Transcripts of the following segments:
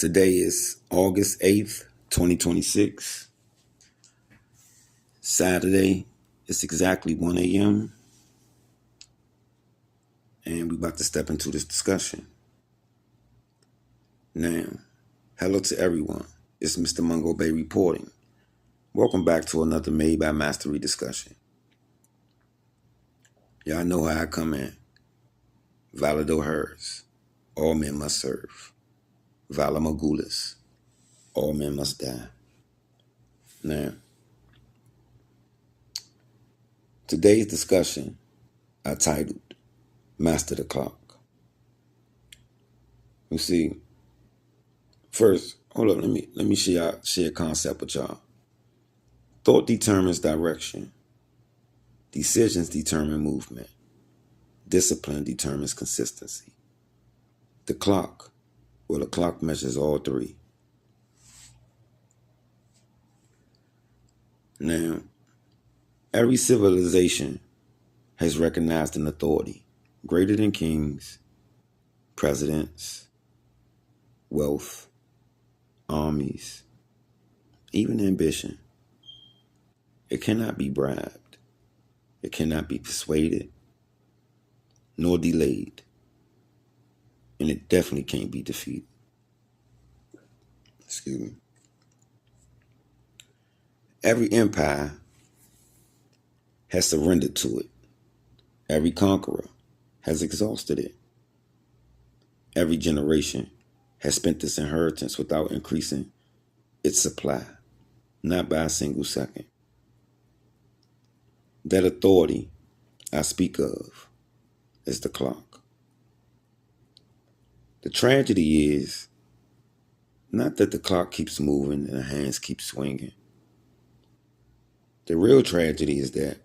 Today is August 8th, 2026, Saturday. It's exactly 1 a.m. and we're about to step into this discussion. Now, hello to everyone. It's Mr. Mungo Bay reporting. Welcome back to another Made by Mastery discussion. Y'all know how I come in. Valado hers. All men must serve. Vala Magulis. All men must die. Now, today's discussion I titled Master the Clock. You see, first, hold up, let me share a concept with y'all. Thought determines direction. Decisions determine movement. Discipline determines consistency. The clock measures all three. Now, every civilization has recognized an authority greater than kings, presidents, wealth, armies, even ambition. It cannot be bribed. It cannot be persuaded, nor delayed. And it definitely can't be defeated. Excuse me. Every empire has surrendered to it. Every conqueror has exhausted it. Every generation has spent this inheritance without increasing its supply, not by a single second. That authority I speak of is the clock. The tragedy is not that the clock keeps moving and the hands keep swinging. The real tragedy is that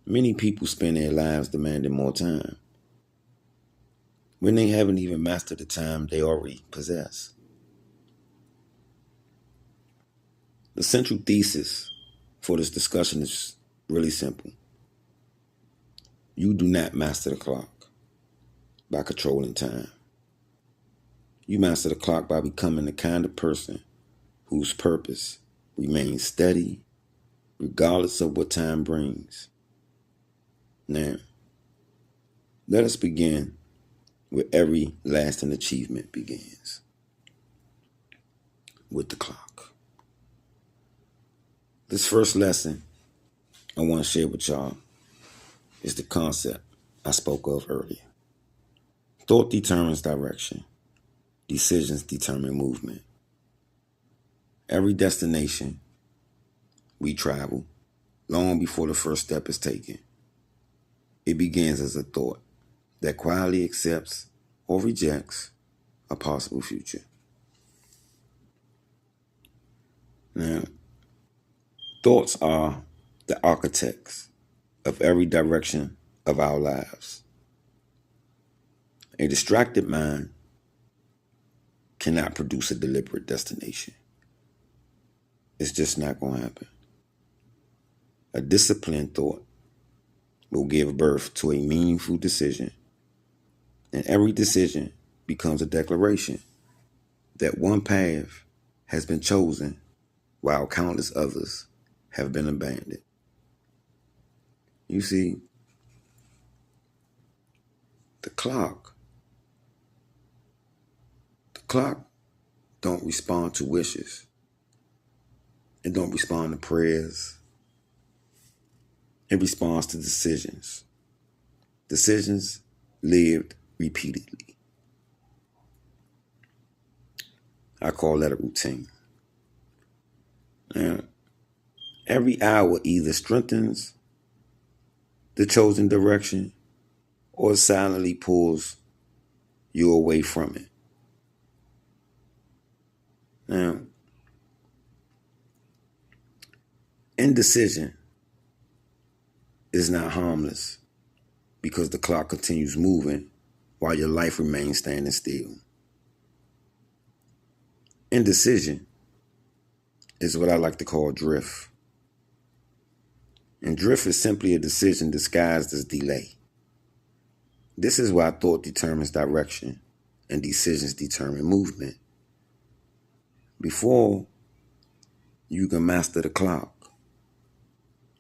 many people spend their lives demanding more time when they haven't even mastered the time they already possess. The central thesis for this discussion is really simple. You do not master the clock by controlling time. You master the clock by becoming the kind of person whose purpose remains steady regardless of what time brings. Now, let us begin where every lasting achievement begins, with the clock. This first lesson I want to share with y'all is the concept I spoke of earlier. Thought determines direction. Decisions determine movement. Every destination we travel, long before the first step is taken, it begins as a thought that quietly accepts or rejects a possible future. Now, thoughts are the architects of every direction of our lives. A distracted mind cannot produce a deliberate destination. It's just not going to happen. A disciplined thought will give birth to a meaningful decision, and every decision becomes a declaration that one path has been chosen while countless others have been abandoned. You see, the clock don't respond to wishes. It don't respond to prayers. It responds to decisions. Decisions lived repeatedly. I call that a routine. Now, every hour either strengthens the chosen direction or silently pulls you away from it. Now, indecision is not harmless because the clock continues moving while your life remains standing still. Indecision is what I like to call drift. And drift is simply a decision disguised as delay. This is why thought determines direction and decisions determine movement. Before you can master the clock,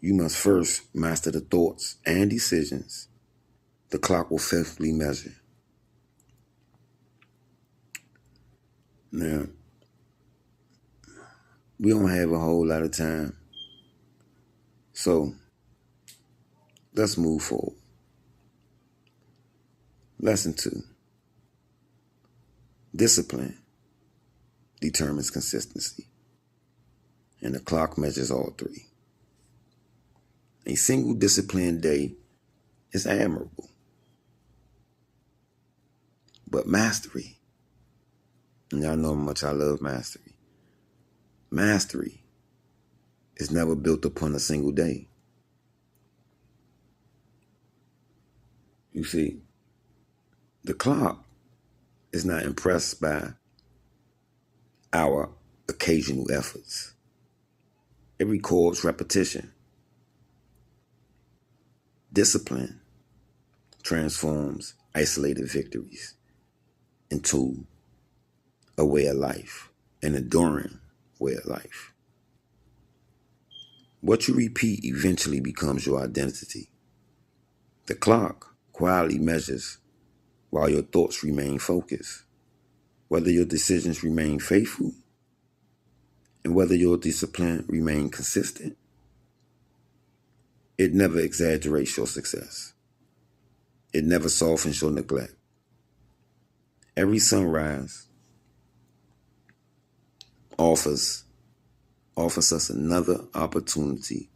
you must first master the thoughts and decisions the clock will faithfully measure. Now, we don't have a whole lot of time, so let's move forward. Lesson 2. Discipline determines consistency, and the clock measures all three. A single disciplined day is admirable, but mastery, and y'all know how much I love mastery, mastery is never built upon a single day. You see, the clock is not impressed by our occasional efforts. It records repetition. Discipline transforms isolated victories into a way of life, an enduring way of life. What you repeat eventually becomes your identity. The clock quietly measures while your thoughts remain focused, whether your decisions remain faithful, and whether your discipline remain consistent. It never exaggerates your success. It never softens your neglect. Every sunrise offers us another opportunity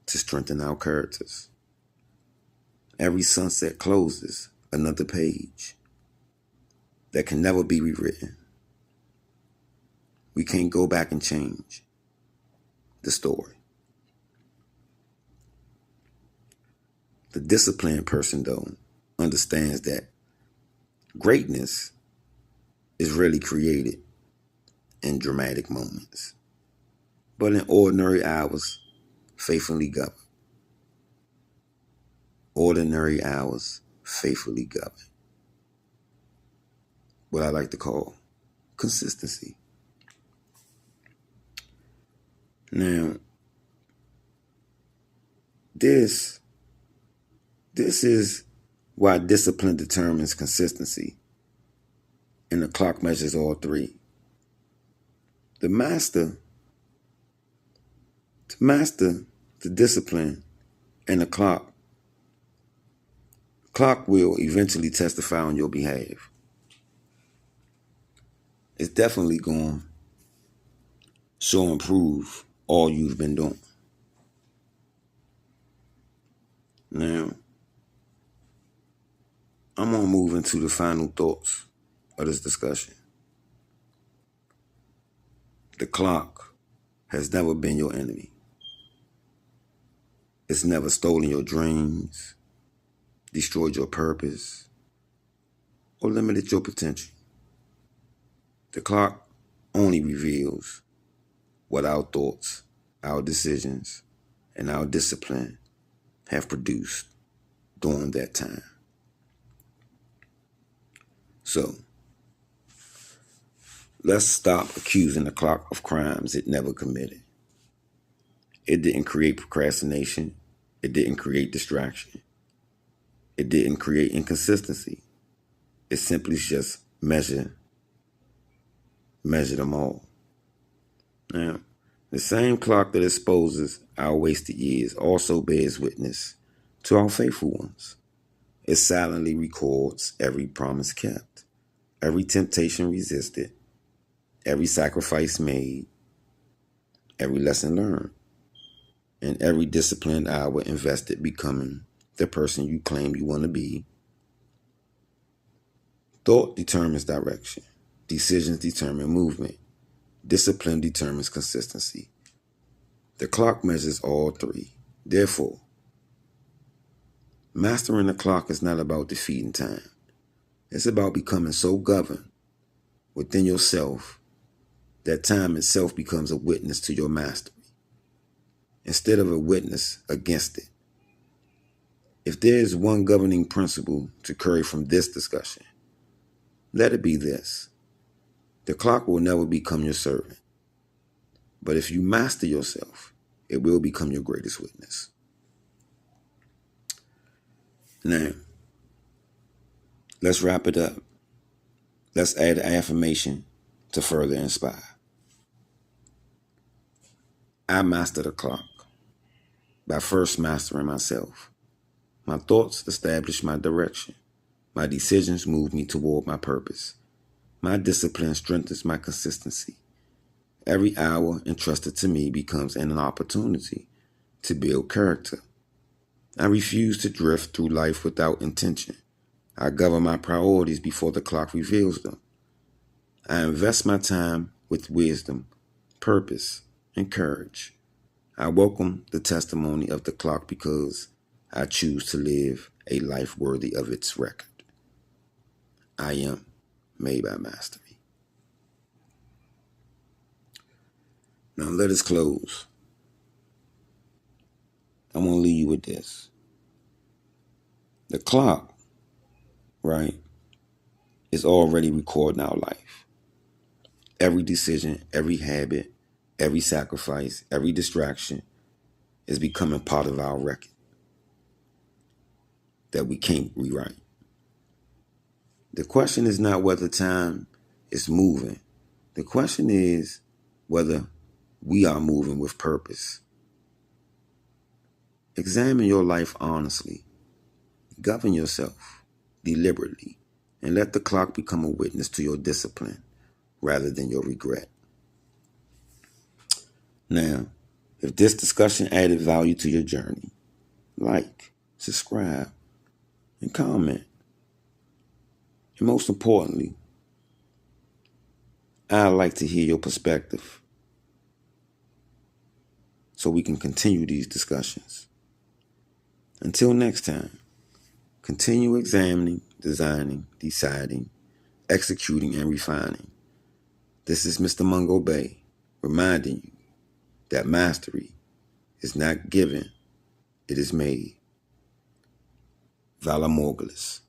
to strengthen our characters. Every sunset closes another page that can never be rewritten. We can't go back and change the story. The disciplined person, though, understands that greatness is rarely created in dramatic moments, but in ordinary hours faithfully governed. Ordinary hours faithfully governed. What I like to call consistency. Now, this is why discipline determines consistency, and the clock measures all three. To master the discipline and the clock will eventually testify on your behalf. It's definitely going to show and prove all you've been doing. Now, I'm going to move into the final thoughts of this discussion. The clock has never been your enemy. It's never stolen your dreams, destroyed your purpose, or limited your potential. The clock only reveals what our thoughts, our decisions, and our discipline have produced during that time. So, let's stop accusing the clock of crimes it never committed. It didn't create procrastination. It didn't create distraction. It didn't create inconsistency. It simply just measured them all. Now, the same clock that exposes our wasted years also bears witness to our faithful ones. It silently records every promise kept, every temptation resisted, every sacrifice made, every lesson learned, and every disciplined hour invested becoming the person you claim you want to be. Thought determines direction. Decisions determine movement. Discipline determines consistency. The clock measures all three. Therefore, mastering the clock is not about defeating time. It's about becoming so governed within yourself that time itself becomes a witness to your mastery, instead of a witness against it. If there is one governing principle to carry from this discussion, let it be this: the clock will never become your servant. But if you master yourself, it will become your greatest witness. Now, let's wrap it up. Let's add an affirmation to further inspire. I master the clock by first mastering myself. My thoughts establish my direction. My decisions move me toward my purpose. My discipline strengthens my consistency. Every hour entrusted to me becomes an opportunity to build character. I refuse to drift through life without intention. I govern my priorities before the clock reveals them. I invest my time with wisdom, purpose, and courage. I welcome the testimony of the clock because I choose to live a life worthy of its record. I am made by mastery. Now let us close. I want to leave you with this. The clock, right, is already recording our life. Every decision, every habit, every sacrifice, every distraction is becoming part of our record that we can't rewrite. The question is not whether time is moving. The question is whether we are moving with purpose. Examine your life honestly. Govern yourself deliberately, and let the clock become a witness to your discipline rather than your regret. Now, if this discussion added value to your journey, like, subscribe, and comment. And most importantly, I'd like to hear your perspective so we can continue these discussions. Until next time, continue examining, designing, deciding, executing, and refining. This is Mr. Mungo Bay reminding you that mastery is not given, it is made. Vala Morghulis.